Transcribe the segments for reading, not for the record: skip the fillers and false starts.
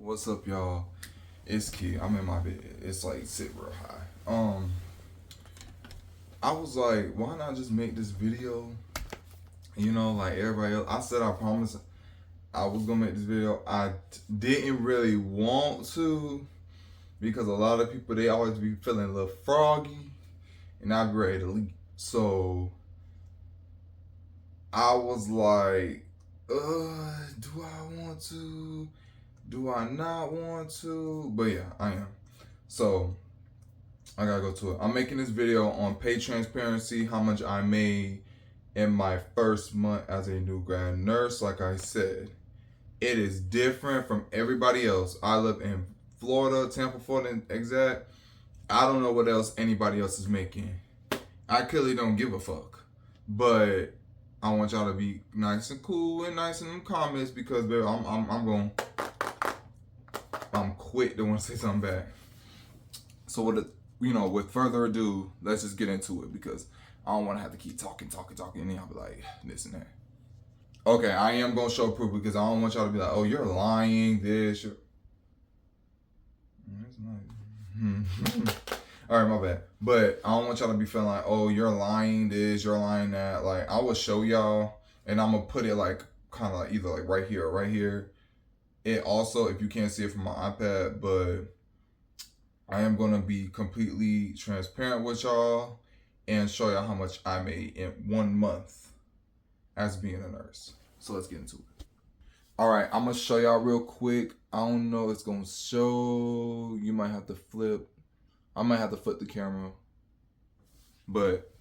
What's up, y'all? It's Key. I'm in my bed. It's like sit real high. I was like, why not just make this video? Like everybody else. I said I promised I was gonna make this video. Didn't really want to because a lot of people they always be feeling a little froggy, and I'd be ready to leave. So I was like, do I want to? Do I not want to? But yeah, I am. So I gotta go to it. I'm making this video on pay transparency, how much I made in my first month as a new grad nurse. Like I said, it is different from everybody else. I live in Florida, Tampa, Florida, exact. I don't know what else anybody else is making. I clearly don't give a fuck. But I want y'all to be nice and cool and nice in them comments because baby, I'm quick to want to say something back. So with further ado, let's just get into it because I don't want to have to keep talking, and then I'll be like this and that. Okay, I am gonna show proof because I don't want y'all to be like, oh, you're lying. All right, my bad. But I don't want y'all to be feeling like, oh, you're lying this, you're lying that. Like I will show y'all, and I'm gonna put it like kind of like either like right here or right here. It also, if you can't see it from my iPad, but I am going to be completely transparent with y'all and show y'all how much I made in 1 month as being a nurse. So let's get into it. All right, I'm going to show y'all real quick. I don't know if it's going to show. You might have to flip. I might have to flip the camera. But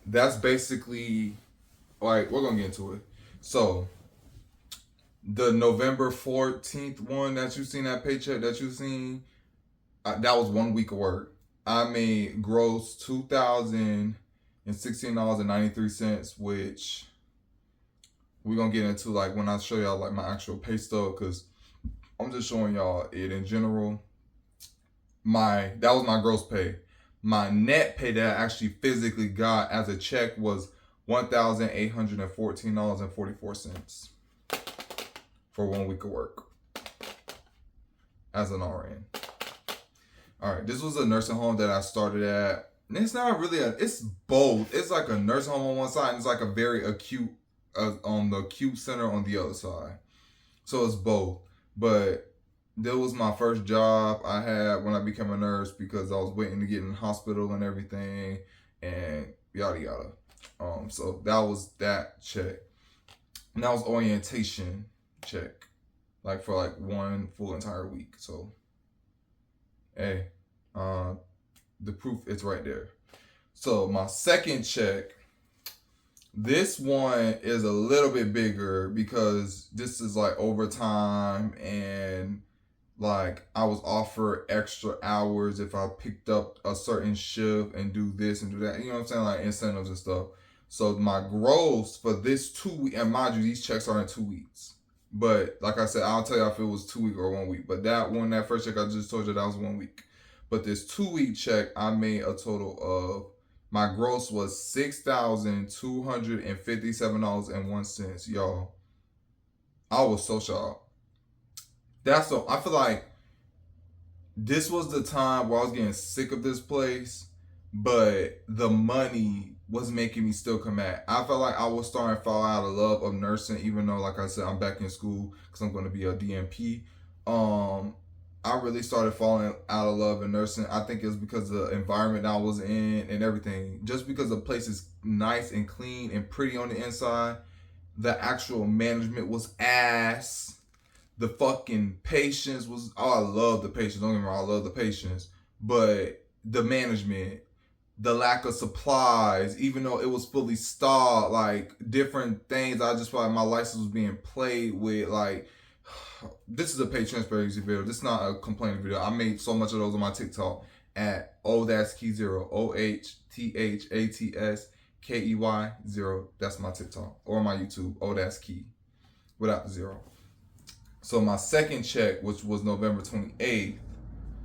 that's basically, all right, we're going to get into it. So the November 14th one that you seen, that paycheck that you seen, that was 1 week of work. I made gross $2,016.93, which we're gonna get into like when I show y'all like my actual pay stub, because I'm just showing y'all it in general. That was my gross pay. My net pay that I actually physically got as a check was $1,814.44 for 1 week of work as an RN. All right, this was a nursing home that I started at. And it's not really it's both. It's like a nursing home on one side, and it's like a very acute, on the acute center on the other side. So it's both. But that was my first job I had when I became a nurse because I was waiting to get in the hospital and everything, and yada yada. So that was that check. And that was orientation check, like for like 1 full entire week. So hey, the proof is right there. So my second check, this one is a little bit bigger because this is like overtime, and like I was offered extra hours if I picked up a certain shift and do this and do that. You know what I'm saying? Like incentives and stuff. So my gross for this 2 week, and mind you, these checks are in 2 weeks. But like I said, I'll tell you if it was 2 week or 1 week. But that first check I just told you, that was 1 week. But this 2 week check, I made a total of, my gross was $6,257.01. Y'all, I was so shocked. I feel like this was the time where I was getting sick of this place, but the money was making me still come back. I felt like I was starting to fall out of love of nursing, even though, like I said, I'm back in school because I'm going to be a DMP. I really started falling out of love in nursing. I think it was because of the environment I was in and everything. Just because the place is nice and clean and pretty on the inside, the actual management was ass. The fucking patients was, I love the patients. Don't get me wrong, I love the patients. But the management, the lack of supplies, even though it was fully stocked, like different things, I just felt like my license was being played with. Like, this is a pay transparency video. This is not a complaining video. I made so much of those on my TikTok at OHTHATS0, OHTHATSKEY0. That's my TikTok. Or my YouTube, OHTHATSKEY, without the zero. So my second check, which was November 28th.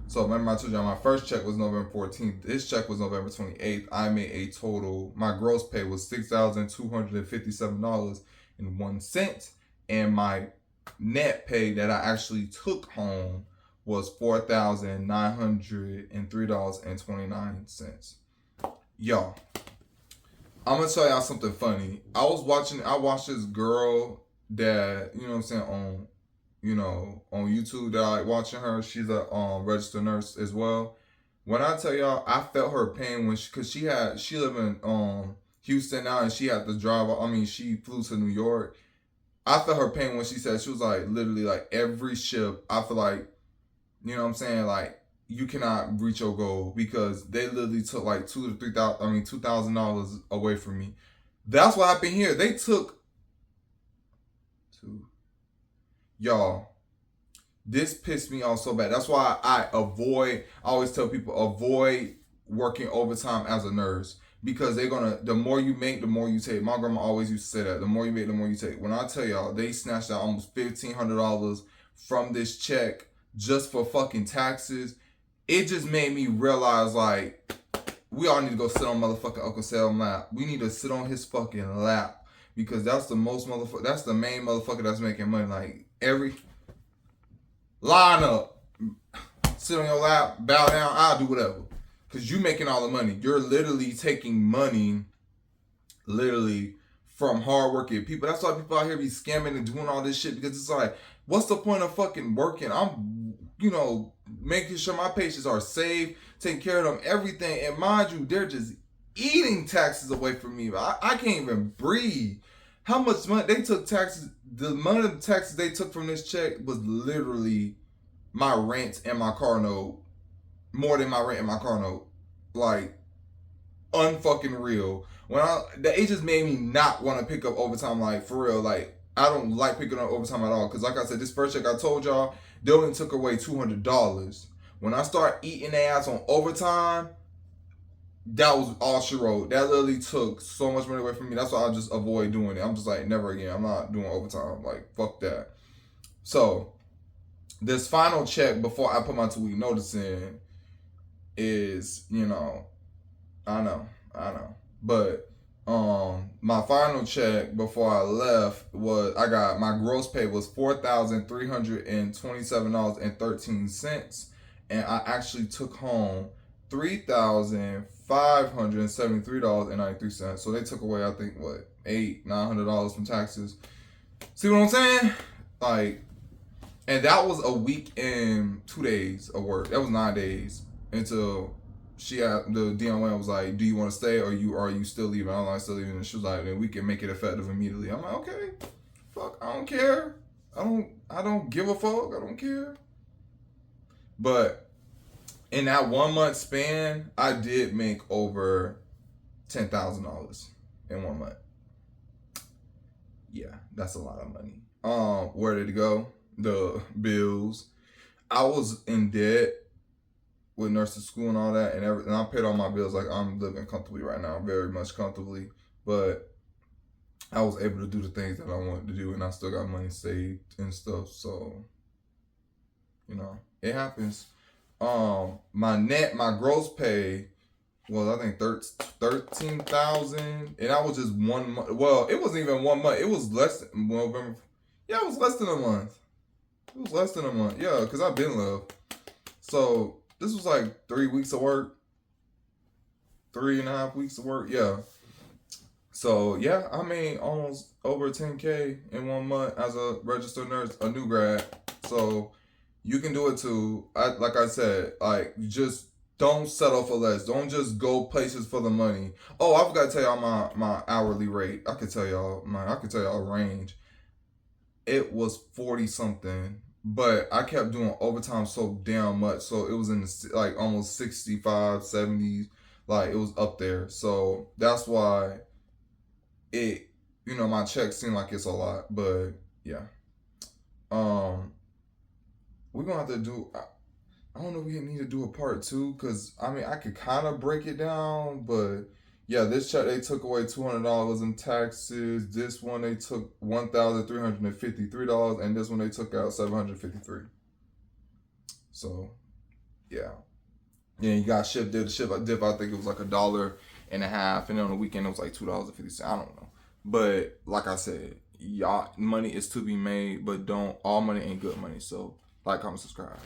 So remember I told you my first check was November 14th. This check was November 28th. I made a total, my gross pay was $6,257.01. And my net pay that I actually took home was $4,903.29. Y'all, I'm gonna tell y'all something funny. I watched this girl that, you know what I'm saying, on YouTube that I like watching her. She's a registered nurse as well. When I tell y'all, I felt her pain when cause she live in Houston now, and she had to drive. I mean, she flew to New York. I felt her pain when she said, she was like, literally, like, every shift, I feel like, you know what I'm saying, like, you cannot reach your goal because they literally took like $2,000 away from me. That's what happened here. They took two. Y'all, this pissed me off so bad. That's why I always tell people, avoid working overtime as a nurse. Because the more you make, the more you take. My grandma always used to say that. The more you make, the more you take. When I tell y'all, they snatched out almost $1,500 from this check just for fucking taxes. It just made me realize, like, we all need to go sit on motherfucking Uncle Sam's lap. We need to sit on his fucking lap. Because that's the that's the main motherfucker that's making money. Like, line up, sit on your lap, bow down, I'll do whatever. Because you making all the money. You're literally taking money, literally, from hardworking people. That's why people out here be scamming and doing all this shit. Because it's like, what's the point of fucking working? I'm, making sure my patients are safe, taking care of them, everything. And mind you, they're just eating taxes away from me. I can't even breathe. How much money they took taxes? The amount of taxes they took from this check was literally my rent and my car note. More than my rent and my car note. Like, unfucking real. It just made me not want to pick up overtime. Like, for real. Like, I don't like picking up overtime at all. Because like I said, this first check I told y'all, they only took away $200. When I start eating their ass on overtime, that was all she wrote. That literally took so much money away from me. That's why I just avoid doing it. I'm just like, never again. I'm not doing overtime. Like, fuck that. So, this final check before I put my 2-week notice in is, I know. But my final check before I left was, my gross pay was $4,327.13, and I actually took home $3,573.93. So they took away, I think, what, $900 from taxes. See what I'm saying? Like, and that was a week and 2 days of work. That was 9 days until the DON was like, do you want to stay or are you still leaving? I'm like, still leaving. And she was like, then we can make it effective immediately. I'm like, okay, fuck, I don't care. I don't give a fuck. I don't care. But in that 1 month span, I did make over $10,000 in 1 month. Yeah, that's a lot of money. Where did it go? The bills. I was in debt with nursing school and all that, and I paid all my bills. Like, I'm living comfortably right now, very much comfortably. But I was able to do the things that I wanted to do, and I still got money saved and stuff. So, it happens. My gross pay was, I think, 13,000, and that was just 1 month. Well, it wasn't even 1 month. It was less than November. Yeah, it was less than a month. It was less than a month. Yeah, because I've been left. So this was like 3 weeks of work. 3.5 weeks of work. Yeah. So yeah, I made almost over 10K in 1 month as a registered nurse, a new grad. So you can do it too. Like I said, just don't settle for less. Don't just go places for the money. Oh, I forgot to tell y'all my hourly rate. I could tell y'all a range. It was 40 something, but I kept doing overtime so damn much. So it was in the, almost 65, 70s. Like, it was up there. So that's why my check seemed like it's a lot, but yeah. We're gonna have to do, I don't know if we need to do a part 2, because I could kind of break it down, but yeah, this check they took away $200 in taxes. This one they took $1,353, and this one they took out $753. So yeah, you got shift dip. I think it was like $1.50, and then on the weekend it was like $2.50. I don't know, but like I said, y'all money is to be made, but don't all money ain't good money. So like, comment, subscribe.